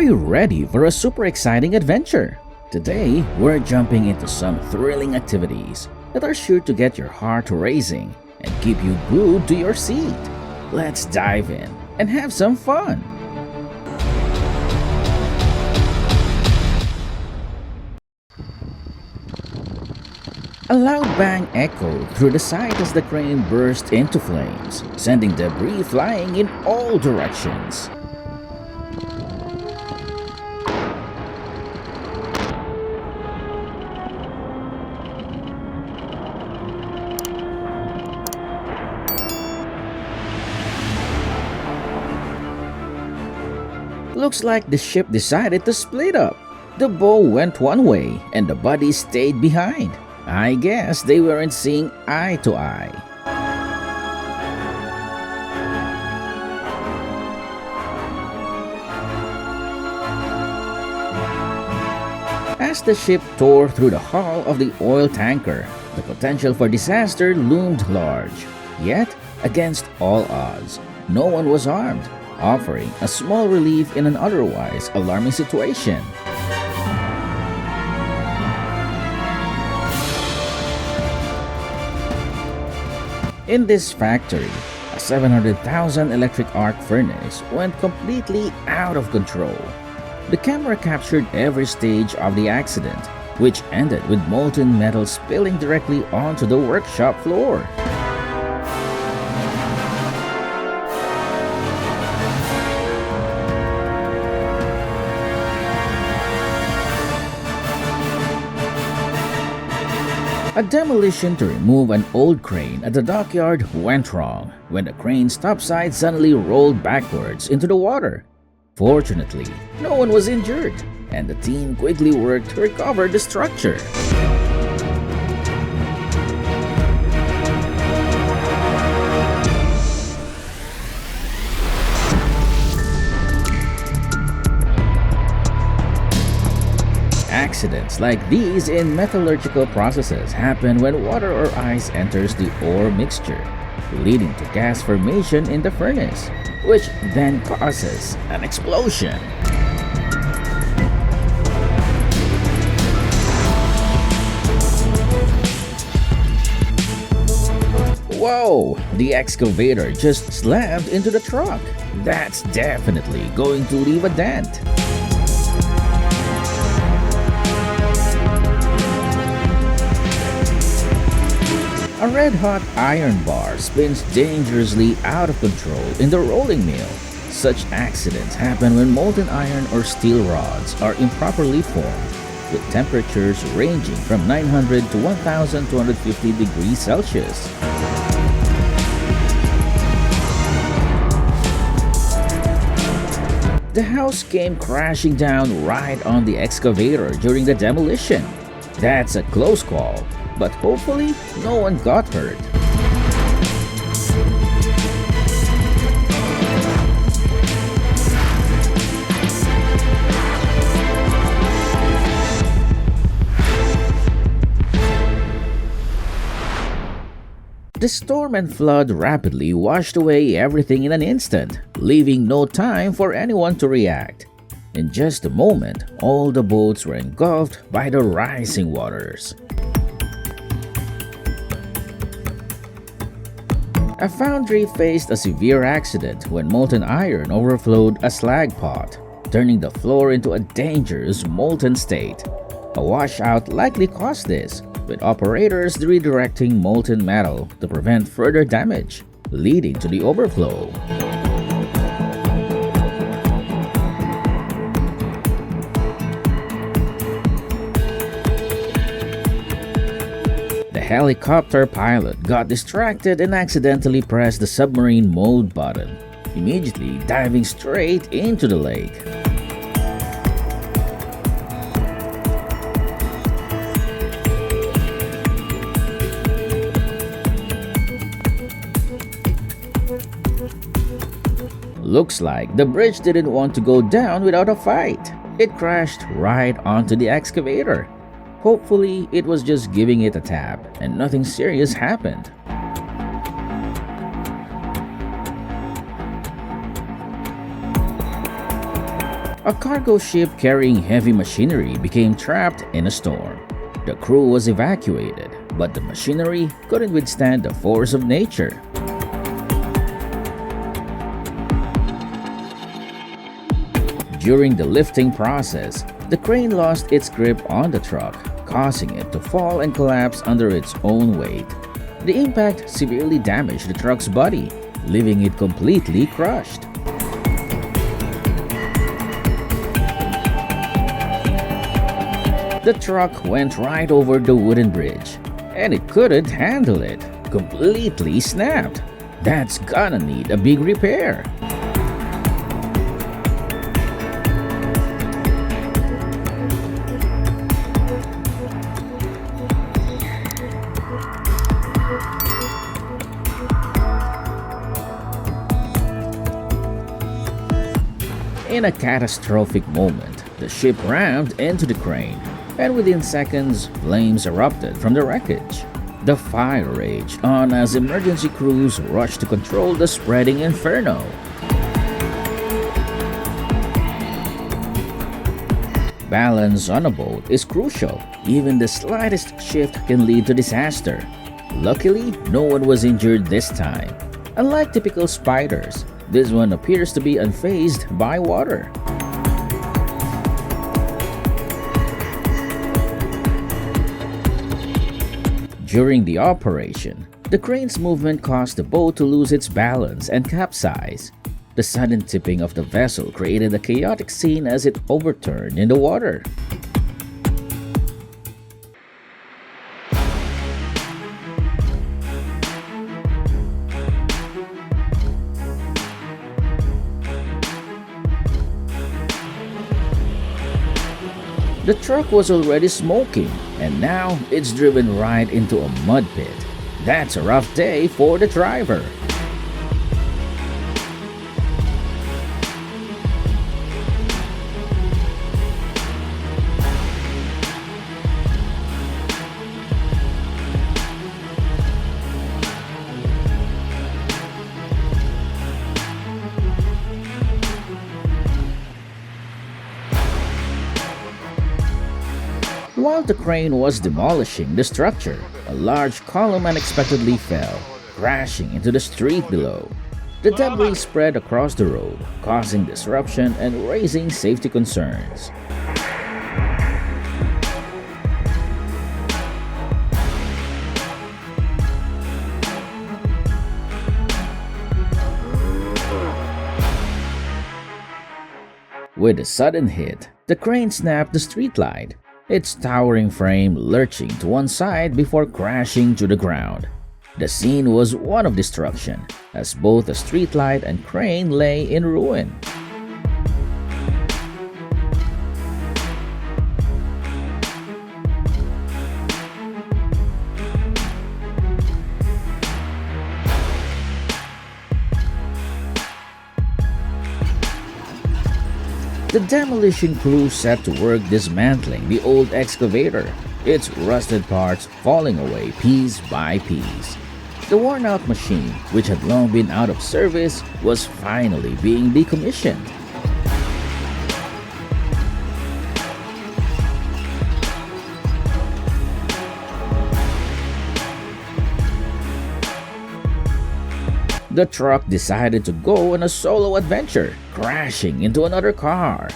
Are you ready for a super exciting adventure? Today, we're jumping into some thrilling activities that are sure to get your heart racing and keep you glued to your seat. Let's dive in and have some fun! A loud bang echoed through the site as the crane burst into flames, sending debris flying in all directions. Looks like the ship decided to split up. The bow went one way and the body stayed behind. I guess they weren't seeing eye to eye. As the ship tore through the hull of the oil tanker, the potential for disaster loomed large. Yet, against all odds, no one was harmed, offering a small relief in an otherwise alarming situation. In this factory, a 700,000 electric arc furnace went completely out of control. The camera captured every stage of the accident, which ended with molten metal spilling directly onto the workshop floor. A demolition to remove an old crane at the dockyard went wrong when the crane's topside suddenly rolled backwards into the water. Fortunately, no one was injured, and the team quickly worked to recover the structure. Accidents like these in metallurgical processes happen when water or ice enters the ore mixture, leading to gas formation in the furnace, which then causes an explosion. Whoa! The excavator just slammed into the truck. That's definitely going to leave a dent. A red-hot iron bar spins dangerously out of control in the rolling mill. Such accidents happen when molten iron or steel rods are improperly formed, with temperatures ranging from 900 to 1,250 degrees Celsius. The house came crashing down right on the excavator during the demolition. That's a close call, but hopefully no one got hurt. The storm and flood rapidly washed away everything in an instant, leaving no time for anyone to react. In just a moment, all the boats were engulfed by the rising waters. A foundry faced a severe accident when molten iron overflowed a slag pot, turning the floor into a dangerous molten state. A washout likely caused this, with operators redirecting molten metal to prevent further damage, leading to the overflow. The helicopter pilot got distracted and accidentally pressed the submarine mode button, immediately diving straight into the lake. Looks like the bridge didn't want to go down without a fight. It crashed right onto the excavator. Hopefully, it was just giving it a tap and nothing serious happened. A cargo ship carrying heavy machinery became trapped in a storm. The crew was evacuated, but the machinery couldn't withstand the force of nature. During the lifting process, the crane lost its grip on the truck, causing it to fall and collapse under its own weight. The impact severely damaged the truck's body, leaving it completely crushed. The truck went right over the wooden bridge, and it couldn't handle it. Completely snapped. That's gonna need a big repair. In a catastrophic moment, the ship rammed into the crane, and within seconds, flames erupted from the wreckage. The fire raged on as emergency crews rushed to control the spreading inferno. Balance on a boat is crucial. Even the slightest shift can lead to disaster. Luckily, no one was injured this time. Unlike typical spiders, this one appears to be unfazed by water. During the operation, the crane's movement caused the boat to lose its balance and capsize. The sudden tipping of the vessel created a chaotic scene as it overturned in the water. The truck was already smoking, and now it's driven right into a mud pit. That's a rough day for the driver. While the crane was demolishing the structure, a large column unexpectedly fell, crashing into the street below. The debris spread across the road, causing disruption and raising safety concerns. With a sudden hit, the crane snapped the streetlight, its towering frame lurching to one side before crashing to the ground. The scene was one of destruction, as both the streetlight and crane lay in ruin. The demolition crew set to work dismantling the old excavator, its rusted parts falling away piece by piece. The worn-out machine, which had long been out of service, was finally being decommissioned. The truck decided to go on a solo adventure, crashing into another car.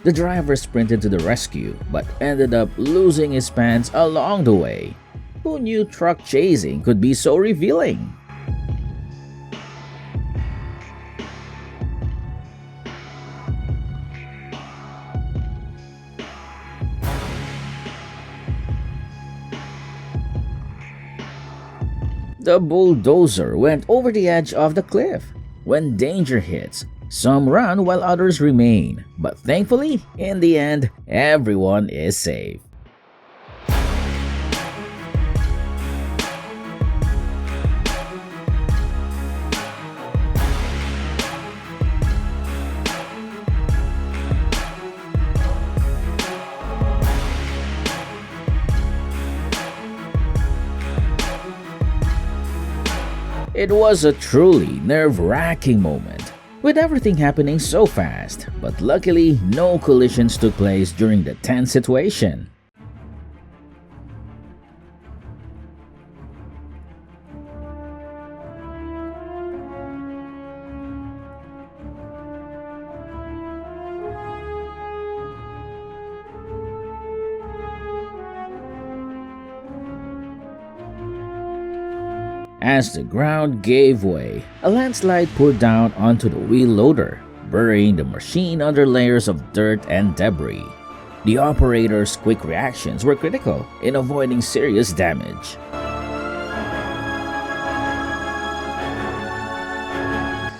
The driver sprinted to the rescue, but ended up losing his pants along the way. Who knew truck chasing could be so revealing? The bulldozer went over the edge of the cliff. When danger hits, some run while others remain. But thankfully, in the end, everyone is safe. It was a truly nerve-wracking moment. with everything happening so fast, but luckily no collisions took place during the tense situation. As the ground gave way, a landslide poured down onto the wheel loader, burying the machine under layers of dirt and debris. The operator's quick reactions were critical in avoiding serious damage.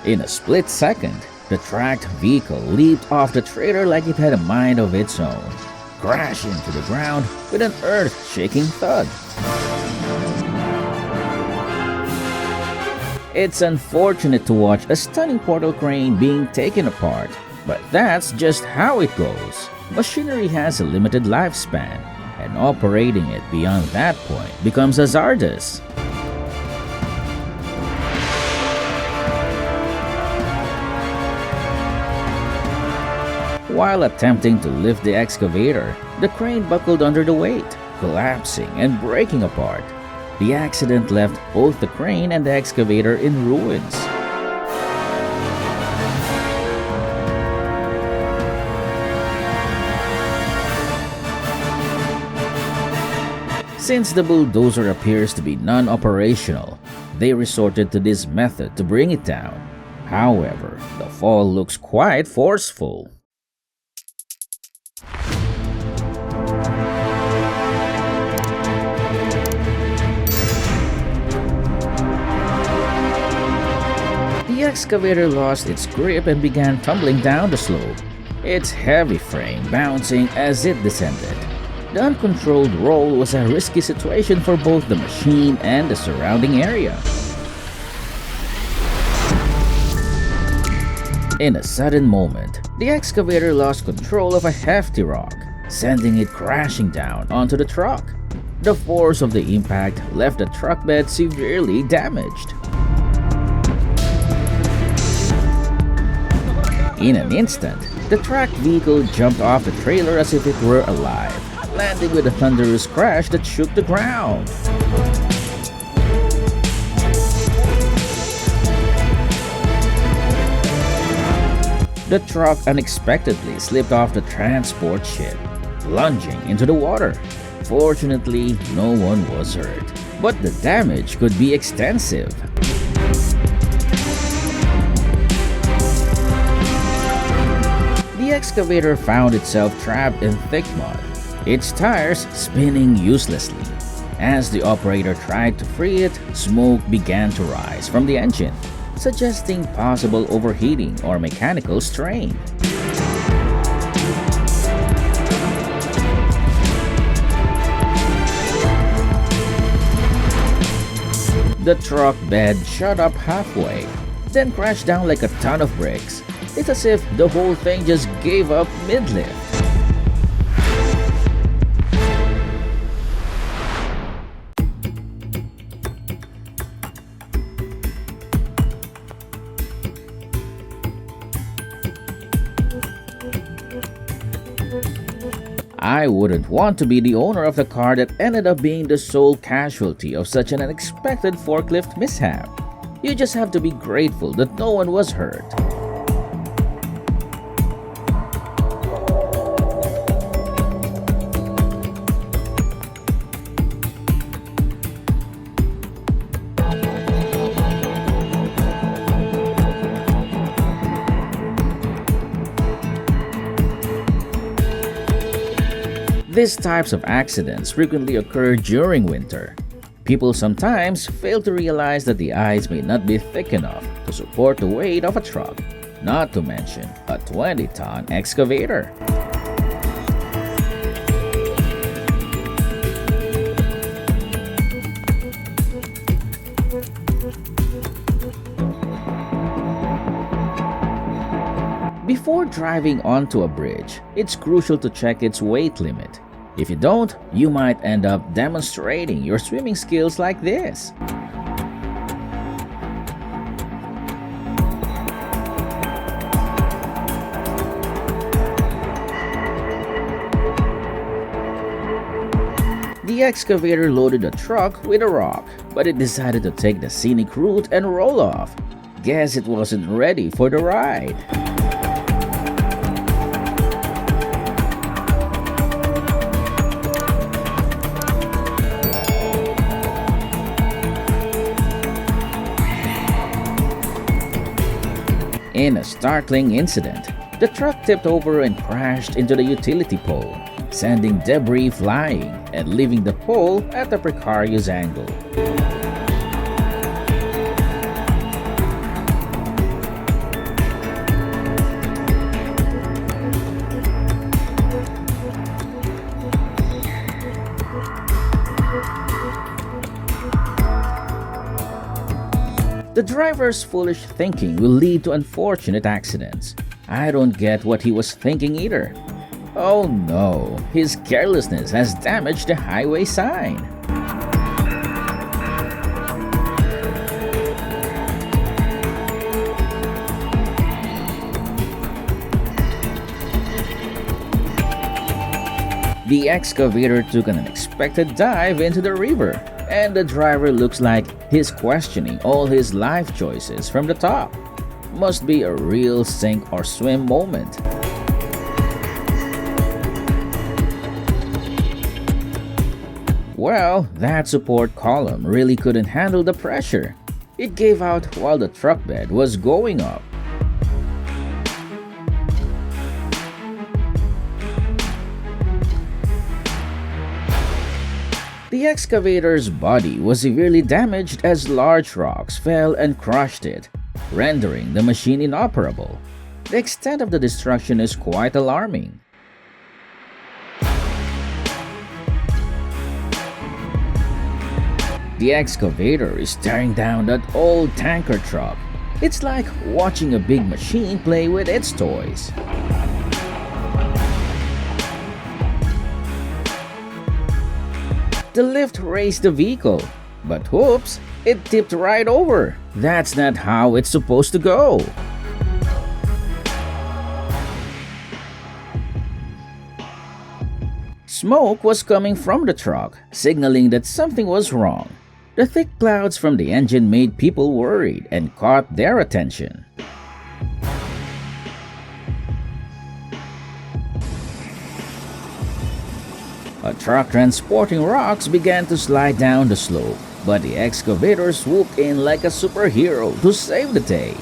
In a split second, the tracked vehicle leaped off the trailer like it had a mind of its own, crashing to the ground with an earth-shaking thud. It's unfortunate to watch a stunning portal crane being taken apart, but that's just how it goes. Machinery has a limited lifespan, and operating it beyond that point becomes hazardous. While attempting to lift the excavator, the crane buckled under the weight, collapsing and breaking apart. The accident left both the crane and the excavator in ruins. Since the bulldozer appears to be non-operational, they resorted to this method to bring it down. However, the fall looks quite forceful. The excavator lost its grip and began tumbling down the slope, its heavy frame bouncing as it descended. The uncontrolled roll was a risky situation for both the machine and the surrounding area. In a sudden moment, the excavator lost control of a hefty rock, sending it crashing down onto the truck. The force of the impact left the truck bed severely damaged. In an instant, the tracked vehicle jumped off the trailer as if it were alive, landing with a thunderous crash that shook the ground. The truck unexpectedly slipped off the transport ship, plunging into the water. Fortunately, no one was hurt, but the damage could be extensive. The excavator found itself trapped in thick mud, its tires spinning uselessly. As the operator tried to free it, smoke began to rise from the engine, suggesting possible overheating or mechanical strain. The truck bed shot up halfway, then crashed down like a ton of bricks. It's as if the whole thing just gave up mid-lift. I wouldn't want to be the owner of the car that ended up being the sole casualty of such an unexpected forklift mishap. You just have to be grateful that no one was hurt. These types of accidents frequently occur during winter. People sometimes fail to realize that the ice may not be thick enough to support the weight of a truck, not to mention a 20-ton excavator. Before driving onto a bridge, it's crucial to check its weight limit. If you don't, you might end up demonstrating your swimming skills like this. The excavator loaded the truck with a rock, but it decided to take the scenic route and roll off. Guess it wasn't ready for the ride. In a startling incident, the truck tipped over and crashed into the utility pole, sending debris flying and leaving the pole at a precarious angle. The driver's foolish thinking will lead to unfortunate accidents. I don't get what he was thinking either. Oh no, his carelessness has damaged the highway sign. The excavator took an unexpected dive into the river, and the driver looks like he's questioning all his life choices from the top. Must be a real sink or swim moment. Well, that support column really couldn't handle the pressure. It gave out while the truck bed was going up. The excavator's body was severely damaged as large rocks fell and crushed it, rendering the machine inoperable. The extent of the destruction is quite alarming. The excavator is tearing down that old tanker truck. It's like watching a big machine play with its toys. The lift raised the vehicle, but whoops, it tipped right over. That's not how it's supposed to go. Smoke was coming from the truck, signaling that something was wrong. The thick clouds from the engine made people worried and caught their attention. A truck transporting rocks began to slide down the slope, but the excavator swooped in like a superhero to save the day.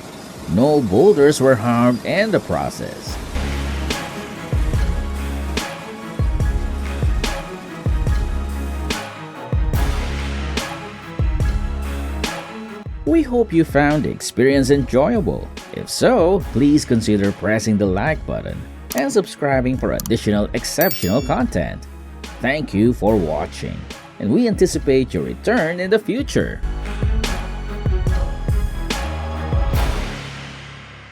No boulders were harmed in the process. We hope you found the experience enjoyable. If so, please consider pressing the like button and subscribing for additional exceptional content. Thank you for watching, and we anticipate your return in the future.